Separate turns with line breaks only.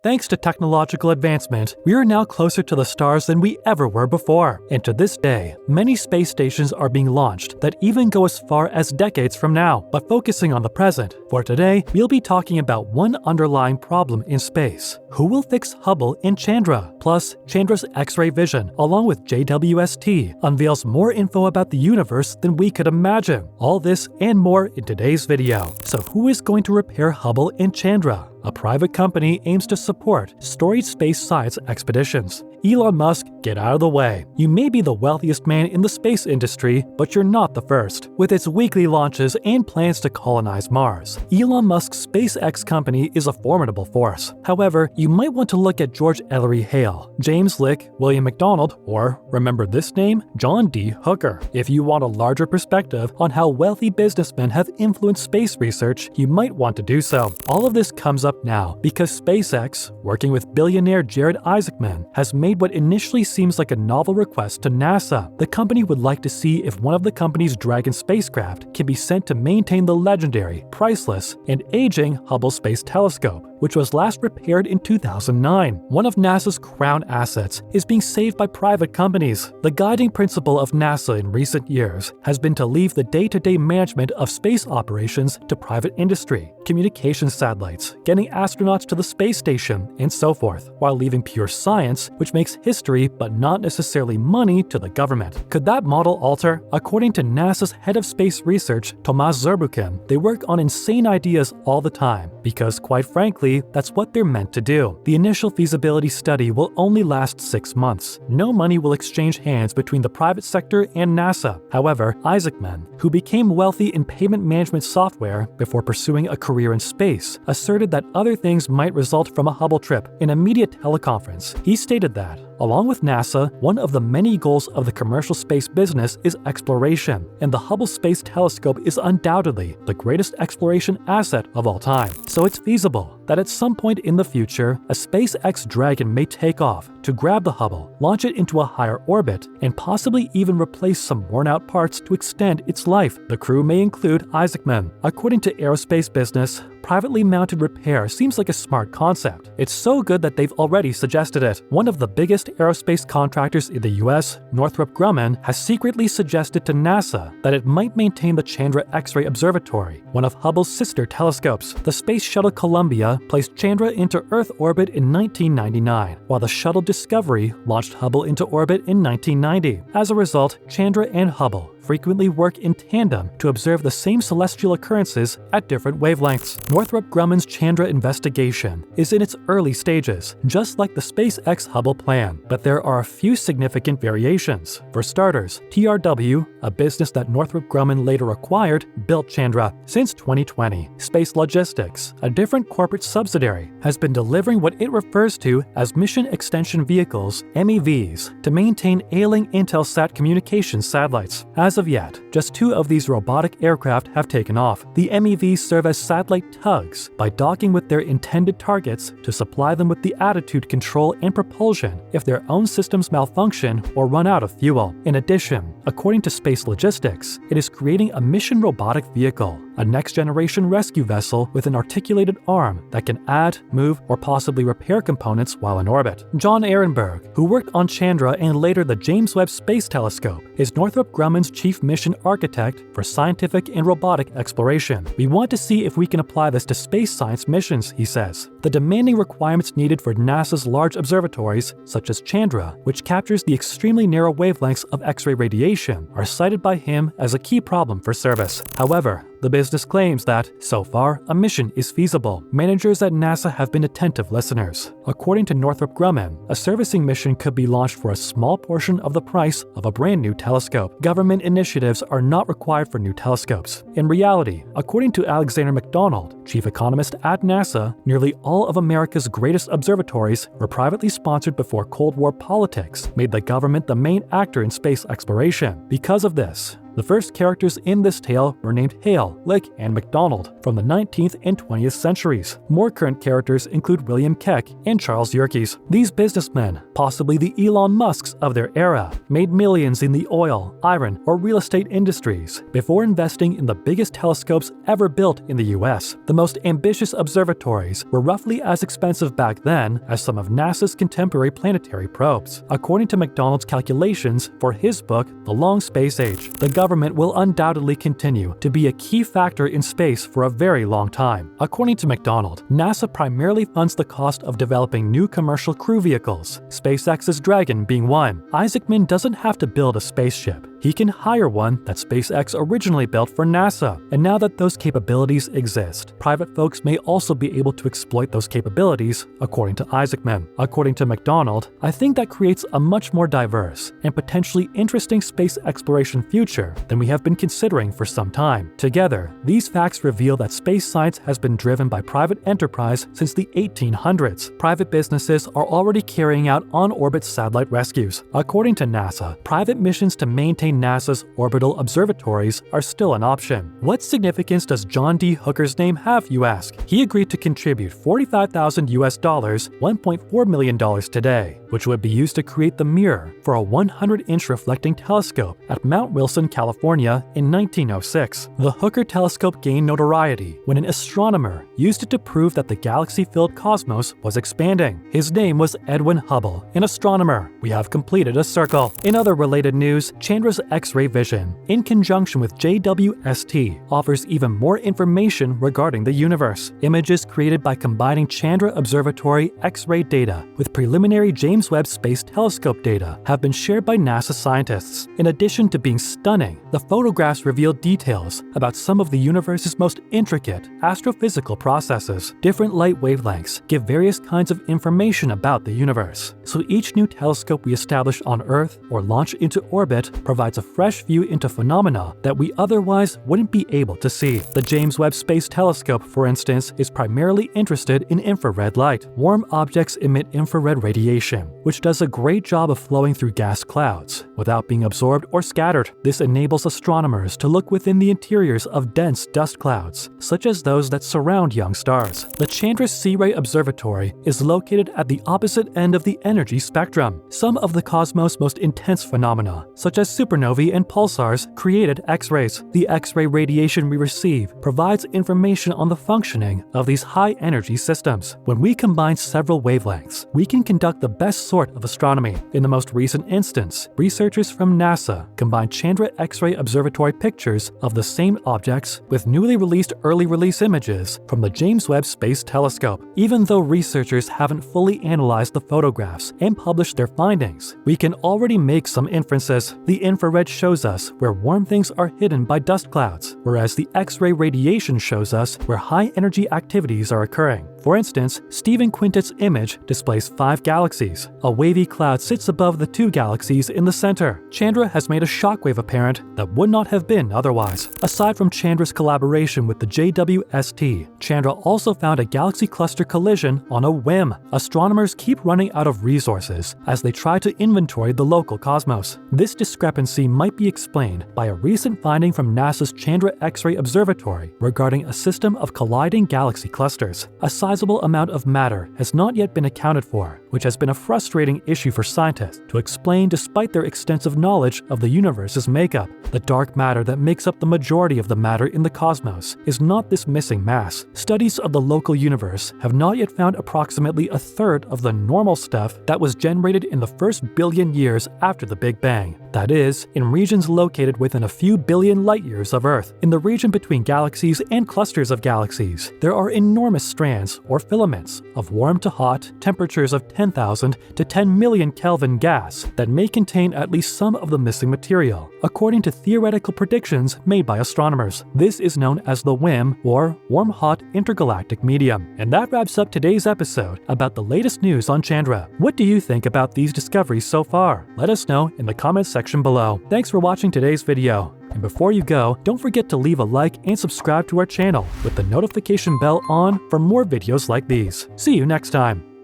Thanks to technological advancement, we are now closer to the stars than we ever were before. And to this day, many space stations are being launched that even go as far as decades from now. But focusing on the present, for today, we'll be talking about one underlying problem in space. Who will fix Hubble and Chandra? Plus, Chandra's X-ray vision, along with JWST, unveils more info about the universe than we could imagine. All this and more in today's video. So who is going to repair Hubble and Chandra? A private company aims to support storied space science expeditions. Elon Musk, get out of the way. You may be the wealthiest man in the space industry, but you're not the first. With its weekly launches and plans to colonize Mars, Elon Musk's SpaceX company is a formidable force. However, you might want to look at George Ellery Hale, James Lick, William McDonald, or, remember this name, John D. Hooker. If you want a larger perspective on how wealthy businessmen have influenced space research, you might want to do so. All of this comes up now because SpaceX, working with billionaire Jared Isaacman, has made what initially seems like a novel request to NASA. The company would like to see if one of the company's Dragon spacecraft can be sent to maintain the legendary, priceless, and aging Hubble Space Telescope, which was last repaired in 2009. One of NASA's crown assets is being saved by private companies. The guiding principle of NASA in recent years has been to leave the day-to-day management of space operations to private industry, communications satellites, getting astronauts to the space station, and so forth, while leaving pure science, which makes history but not necessarily money, to the government. Could that model alter? According to NASA's head of space research, Tomas Zurbuchen, they work on insane ideas all the time, because quite frankly, that's what they're meant to do. The initial feasibility study will only last 6 months. No money will exchange hands between the private sector and NASA. However, Isaacman, who became wealthy in payment management software before pursuing a career in space, asserted that other things might result from a Hubble trip. In a media teleconference, he stated that, along with NASA, one of the many goals of the commercial space business is exploration, and the Hubble Space Telescope is undoubtedly the greatest exploration asset of all time. So it's feasible that at some point in the future, a SpaceX Dragon may take off to grab the Hubble, launch it into a higher orbit, and possibly even replace some worn-out parts to extend its life. The crew may include Isaacman. According to Aerospace Business, privately mounted repair seems like a smart concept. It's so good that they've already suggested it. One of the biggest aerospace contractors in the US, Northrop Grumman, has secretly suggested to NASA that it might maintain the Chandra X-ray Observatory, one of Hubble's sister telescopes. The Space Shuttle Columbia placed Chandra into Earth orbit in 1999, while the Shuttle Discovery launched Hubble into orbit in 1990. As a result, Chandra and Hubble frequently work in tandem to observe the same celestial occurrences at different wavelengths. Northrop Grumman's Chandra investigation is in its early stages, just like the SpaceX Hubble plan, but there are a few significant variations. For starters, TRW, a business that Northrop Grumman later acquired, built Chandra. Since 2020, Space Logistics, a different corporate subsidiary, has been delivering what it refers to as Mission Extension Vehicles, MEVs, to maintain ailing Intelsat communications satellites. As of yet, just 2 of these robotic aircraft have taken off. The MEVs serve as satellite tugs by docking with their intended targets to supply them with the attitude control and propulsion if their own systems malfunction or run out of fuel. In addition, according to Space Logistics, it is creating a mission robotic vehicle, a next-generation rescue vessel with an articulated arm that can add, move, or possibly repair components while in orbit. John Ehrenberg, who worked on Chandra and later the James Webb Space Telescope, is Northrop Grumman's chief mission architect for scientific and robotic exploration. We want to see if we can apply this to space science missions, he says. The demanding requirements needed for NASA's large observatories, such as Chandra, which captures the extremely narrow wavelengths of X-ray radiation, are cited by him as a key problem for service. However, the business claims that, so far, a mission is feasible. Managers at NASA have been attentive listeners. According to Northrop Grumman, a servicing mission could be launched for a small portion of the price of a brand new telescope. Government initiatives are not required for new telescopes. In reality, according to Alexander McDonald, chief economist at NASA, nearly all of America's greatest observatories were privately sponsored before Cold War politics made the government the main actor in space exploration. Because of this, The first characters in this tale were named Hale, Lick, and MacDonald from the 19th and 20th centuries. More current characters include William Keck and Charles Yerkes. These businessmen, possibly the Elon Musks of their era, made millions in the oil, iron, or real estate industries before investing in the biggest telescopes ever built in the US. The most ambitious observatories were roughly as expensive back then as some of NASA's contemporary planetary probes. According to MacDonald's calculations for his book, The Long Space Age, the government will undoubtedly continue to be a key factor in space for a very long time. According to MacDonald, NASA primarily funds the cost of developing new commercial crew vehicles, SpaceX's Dragon being one. Isaacman doesn't have to build a spaceship. He can hire one that SpaceX originally built for NASA. And now that those capabilities exist, private folks may also be able to exploit those capabilities, according to Isaacman. According to MacDonald, I think that creates a much more diverse and potentially interesting space exploration future than we have been considering for some time. Together, these facts reveal that space science has been driven by private enterprise since the 1800s. Private businesses are already carrying out on-orbit satellite rescues. According to NASA, private missions to maintain NASA's orbital observatories are still an option. What significance does John D. Hooker's name have, you ask? He agreed to contribute $45,000 US, $1.4 million today, which would be used to create the mirror for a 100-inch reflecting telescope at Mount Wilson, California in 1906. The Hooker telescope gained notoriety when an astronomer used it to prove that the galaxy-filled cosmos was expanding. His name was Edwin Hubble, an astronomer. We have completed a circle. In other related news, Chandra's X-ray vision, in conjunction with JWST, offers even more information regarding the universe. Images created by combining Chandra Observatory X-ray data with preliminary James Webb Space Telescope data have been shared by NASA scientists. In addition to being stunning, the photographs reveal details about some of the universe's most intricate astrophysical processes. Different light wavelengths give various kinds of information about the universe, so each new telescope we establish on Earth or launch into orbit provides a fresh view into phenomena that we otherwise wouldn't be able to see. The James Webb Space Telescope, for instance, is primarily interested in infrared light. Warm objects emit infrared radiation, which does a great job of flowing through gas clouds without being absorbed or scattered. This enables astronomers to look within the interiors of dense dust clouds, such as those that surround young stars. The Chandra C-ray Observatory is located at the opposite end of the energy spectrum. Some of the cosmos' most intense phenomena, such as supernovae and pulsars, created X-rays. The X-ray radiation we receive provides information on the functioning of these high-energy systems. When we combine several wavelengths, we can conduct the best sort of astronomy. In the most recent instance, researchers from NASA combined Chandra X-ray Observatory pictures of the same objects with newly released early-release images from the James Webb Space Telescope. Even though researchers haven't fully analyzed the photographs and published their findings, we can already make some inferences. The infrared shows us where warm things are hidden by dust clouds, whereas the X-ray radiation shows us where high-energy activities are occurring. For instance, Stephen Quintet's image displays 5 galaxies. A wavy cloud sits above the 2 galaxies in the center. Chandra has made a shockwave apparent that would not have been otherwise. Aside from Chandra's collaboration with the JWST, Chandra also found a galaxy cluster collision on a whim. Astronomers keep running out of resources as they try to inventory the local cosmos. This discrepancy might be explained by a recent finding from NASA's Chandra X-ray Observatory regarding a system of colliding galaxy clusters. A sizable amount of matter has not yet been accounted for, which has been a frustrating issue for scientists to explain despite their extensive knowledge of the universe's makeup. The dark matter that makes up the majority of the matter in the cosmos is not this missing mass. Studies of the local universe have not yet found approximately a third of the normal stuff that was generated in the first billion years after the Big Bang. That is, in regions located within a few billion light-years of Earth. In the region between galaxies and clusters of galaxies, there are enormous strands or filaments of warm to hot, temperatures of 10,000 to 10 million Kelvin gas that may contain at least some of the missing material, according to theoretical predictions made by astronomers. This is known as the WIM, or Warm-Hot Intergalactic Medium. And that wraps up today's episode about the latest news on Chandra. What do you think about these discoveries so far? Let us know in the comments section below. Thanks for watching today's video. And before you go, don't forget to leave a like and subscribe to our channel with the notification bell on for more videos like these. See you next time.